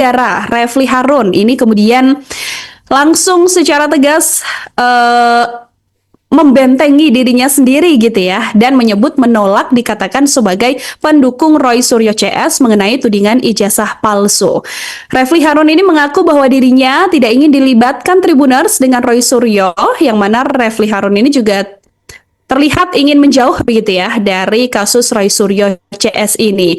Sutradara Refly Harun ini kemudian langsung secara tegas membentengi dirinya sendiri gitu ya, dan menyebut menolak dikatakan sebagai pendukung Roy Suryo CS mengenai tudingan ijazah palsu. Refly Harun ini mengaku bahwa dirinya tidak ingin dilibatkan Tribuners dengan Roy Suryo, yang mana Refly Harun ini juga terlihat ingin menjauh begitu ya dari kasus Roy Suryo CS ini.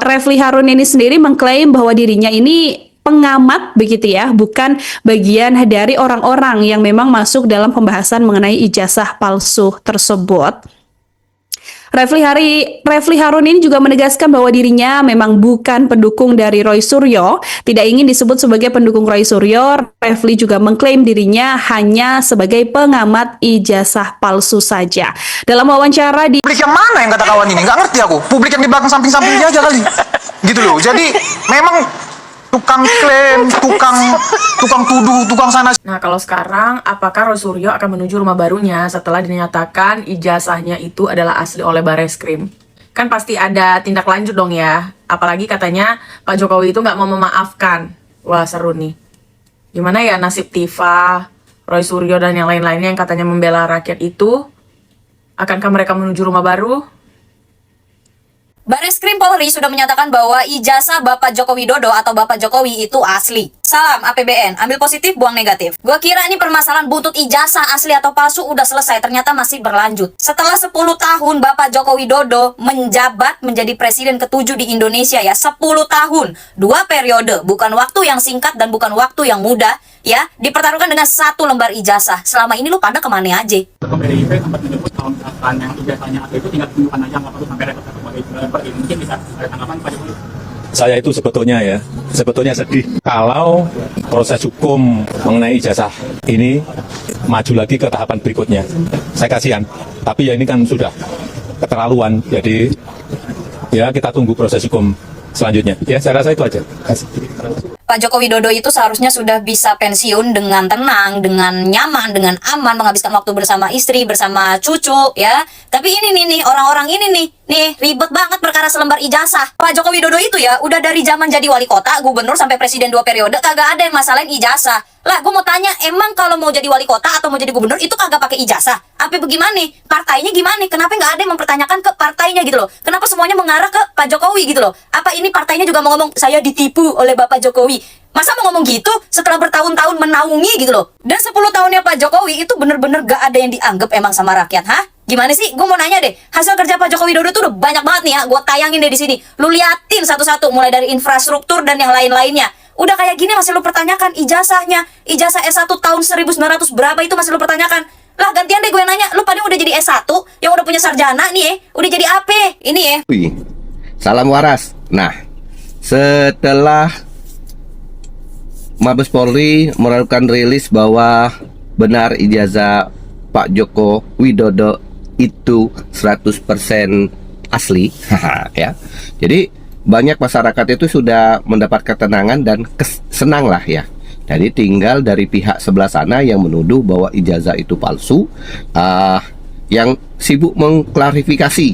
Refly Harun ini sendiri mengklaim bahwa dirinya ini pengamat begitu ya, bukan bagian dari orang-orang yang memang masuk dalam pembahasan mengenai ijazah palsu tersebut. Refly Harun ini juga menegaskan bahwa dirinya memang bukan pendukung dari Roy Suryo, tidak ingin disebut sebagai pendukung Roy Suryo. Refly juga mengklaim dirinya hanya sebagai pengamat ijazah palsu saja. Dalam wawancara di publik yang mana yang kata kawan ini? Nggak ngerti aku. Publik yang di belakang samping-sampingnya aja kali. Gitu loh. Jadi memang tukang klaim, tukang tuduh, tukang sana. Nah, kalau sekarang, apakah Roy Suryo akan menuju rumah barunya setelah dinyatakan ijazahnya itu adalah asli oleh Bareskrim? Kan pasti ada tindak lanjut dong ya. Apalagi katanya Pak Jokowi itu nggak mau memaafkan. Wah, seru nih. Gimana ya nasib Tifa, Roy Suryo, dan yang lain-lainnya yang katanya membela rakyat itu? Akankah mereka menuju rumah baru? Bareskrim Polri sudah menyatakan bahwa ijazah Bapak Joko Widodo atau Bapak Jokowi itu asli. Salam APBN, ambil positif, buang negatif. Gua kira ini permasalahan buntut ijazah asli atau palsu udah selesai, ternyata masih berlanjut. Setelah 10 tahun Bapak Joko Widodo menjabat menjadi presiden ke-7 di Indonesia ya, 10 tahun, 2 periode, bukan waktu yang singkat dan bukan waktu yang mudah ya, dipertaruhkan dengan 1 lembar ijazah. Selama ini lu pada kemana aja? PDIP sempat menyebut kalau misalkan yang ijazahnya asli itu tinggal tunjukkan aja, nggak perlu sampai repot sebagai pergi. Mungkin bisa ada tanggapan Pak Jokowi? Saya itu sebetulnya sedih kalau proses hukum mengenai ijazah ini maju lagi ke tahapan berikutnya. Saya kasihan, tapi ya ini kan sudah keterlaluan, jadi ya kita tunggu proses hukum selanjutnya. Ya, saya rasa itu aja. Pak Joko Widodo itu seharusnya sudah bisa pensiun dengan tenang, dengan nyaman, dengan aman, menghabiskan waktu bersama istri, bersama cucu, ya. Tapi ini nih, orang-orang ini nih, ribet banget perkara selembar ijazah. Pak Joko Widodo itu ya, udah dari zaman jadi wali kota, gubernur, sampai presiden 2 periode, kagak ada yang masalahin ijazah. Lah, gue mau tanya, emang kalau mau jadi wali kota atau mau jadi gubernur, itu kagak pakai ijazah? Apa bagaimana? Partainya gimana? Kenapa nggak ada yang mempertanyakan ke partainya gitu loh? Kenapa semuanya mengarah ke Pak Jokowi gitu loh? Apa ini partainya juga mau ngomong, saya ditipu oleh Bapak Jokowi? Masa mau ngomong gitu setelah bertahun-tahun menaungi gitu loh? Dan 10 tahunnya Pak Jokowi itu bener-bener gak ada yang dianggap emang sama rakyat, hah? Gimana sih? Gue mau nanya deh, hasil kerja Pak Joko Widodo tuh udah banyak banget nih ya, gue tayangin deh di sini. Lu liatin satu-satu, mulai dari infrastruktur dan yang lain-lainnya. Udah kayak gini masih lu pertanyakan ijazahnya. Ijazah S1 tahun 1900 berapa itu masih lu pertanyakan. Lah gantian deh gue nanya, lu pada udah jadi S1, yang udah punya sarjana nih udah jadi apa? Ini ya. Salam waras. Nah, setelah Mabes Polri melakukan rilis bahwa benar ijazah Pak Joko Widodo itu 100% asli, ya. Jadi banyak masyarakat itu sudah mendapat ketenangan dan senang lah ya. Jadi tinggal dari pihak sebelah sana yang menuduh bahwa ijazah itu palsu, yang sibuk mengklarifikasi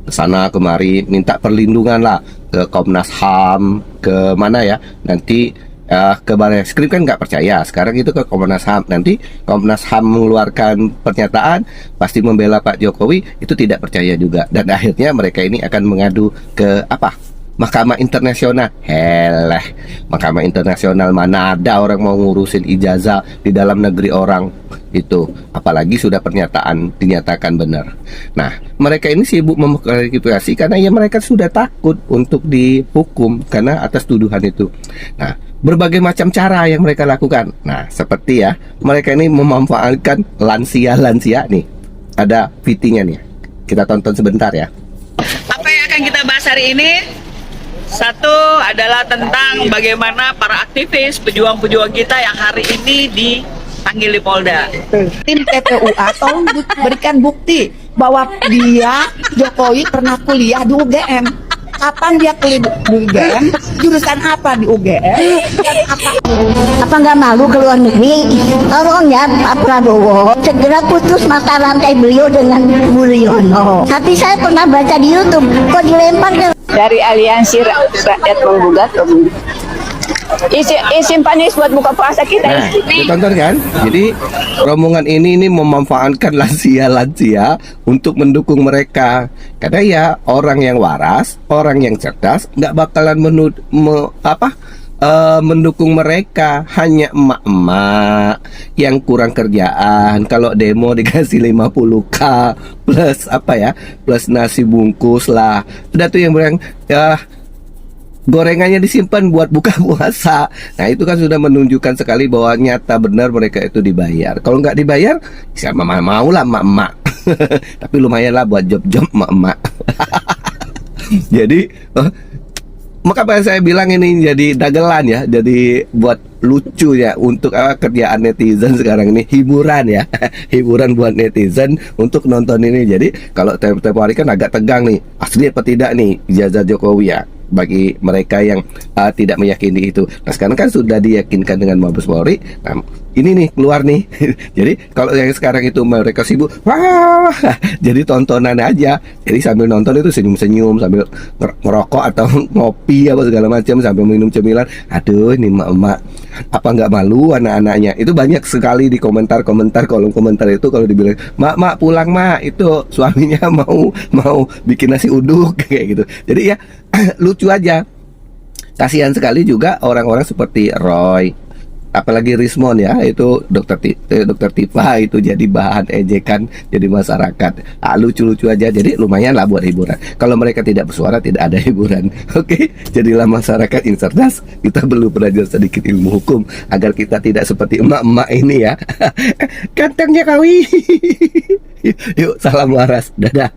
ke sana kemari, minta perlindungan lah ke Komnas HAM, ke mana ya, nanti ke Bareskrim kan nggak percaya, sekarang itu ke Komnas HAM, nanti Komnas HAM mengeluarkan pernyataan pasti membela Pak Jokowi, itu tidak percaya juga, dan akhirnya mereka ini akan mengadu ke apa? Mahkamah Internasional. Helah, Mahkamah Internasional mana ada orang mau ngurusin ijazah di dalam negeri orang itu, apalagi sudah pernyataan dinyatakan benar. Nah, mereka ini sibuk memklarifikasi karena ya mereka sudah takut untuk dihukum karena atas tuduhan itu. Nah, berbagai macam cara yang mereka lakukan. Nah, seperti ya, mereka ini memanfaatkan lansia-lansia nih. Ada fittingnya nih. Kita tonton sebentar ya. Apa yang akan kita bahas hari ini? Satu adalah tentang bagaimana para aktivis, pejuang-pejuang kita yang hari ini dipanggil di Polda. Tim TPUA tolong berikan bukti bahwa dia, Jokowi, pernah kuliah di UGM. Kapan dia kuliah di UGM? Jurusan apa di UGM? Apa nggak malu ke luar negeri? Tolongnya Pak Prabowo segera putus mata rantai beliau dengan Mulyono. Tapi saya pernah baca di YouTube, kok dilempar ke Dari Aliansi Rakyat Menggugat, Isim panis buat buka puasa kita. Nah, ditonton kan? Jadi rombongan ini memanfaatkan lansia untuk mendukung mereka. Karena ya orang yang waras, orang yang cerdas nggak bakalan mendukung mereka. Hanya emak-emak yang kurang kerjaan. Kalau demo dikasih 50k plus plus nasi bungkus lah. Udah tuh yang bilang ya gorengannya disimpan buat buka puasa. Nah itu kan sudah menunjukkan sekali bahwa nyata benar mereka itu dibayar. Kalau nggak dibayar, siapa mau lah emak-emak. Tapi lumayan lah buat job-job emak-emak. Jadi maka saya bilang ini jadi dagelan ya, jadi buat lucu ya untuk kerjaan netizen sekarang ini, hiburan ya, hiburan buat netizen untuk nonton ini. Jadi kalau tempo hari kan agak tegang nih, asli apa tidak nih ijazah Jokowi ya bagi mereka yang tidak meyakini itu. Nah sekarang kan sudah diyakinkan dengan Mabes Polri. Nah ini nih keluar nih. Jadi kalau yang sekarang itu mereka sibuk, wah, jadi tontonan aja. Jadi sambil nonton itu senyum-senyum sambil ngerokok atau ngopi apa segala macam sambil minum cemilan. Aduh ini emak-emak apa nggak malu anak-anaknya? Itu banyak sekali di komentar-komentar, kolom komentar itu kalau dibilang mak pulang mak, itu suaminya mau bikin nasi uduk kayak gitu. Jadi ya lucu aja. Kasihan sekali juga orang-orang seperti Roy, apalagi Rismon ya, itu dokter Tifa itu jadi bahan ejekan jadi masyarakat. Lucu-lucu aja, jadi lumayan lah buat hiburan. Kalau mereka tidak bersuara tidak ada hiburan. Oke, jadilah masyarakat yang cerdas. Kita perlu belajar sedikit ilmu hukum agar kita tidak seperti emak-emak ini ya. Gantengnya kawi. Yuk salam waras, dadah.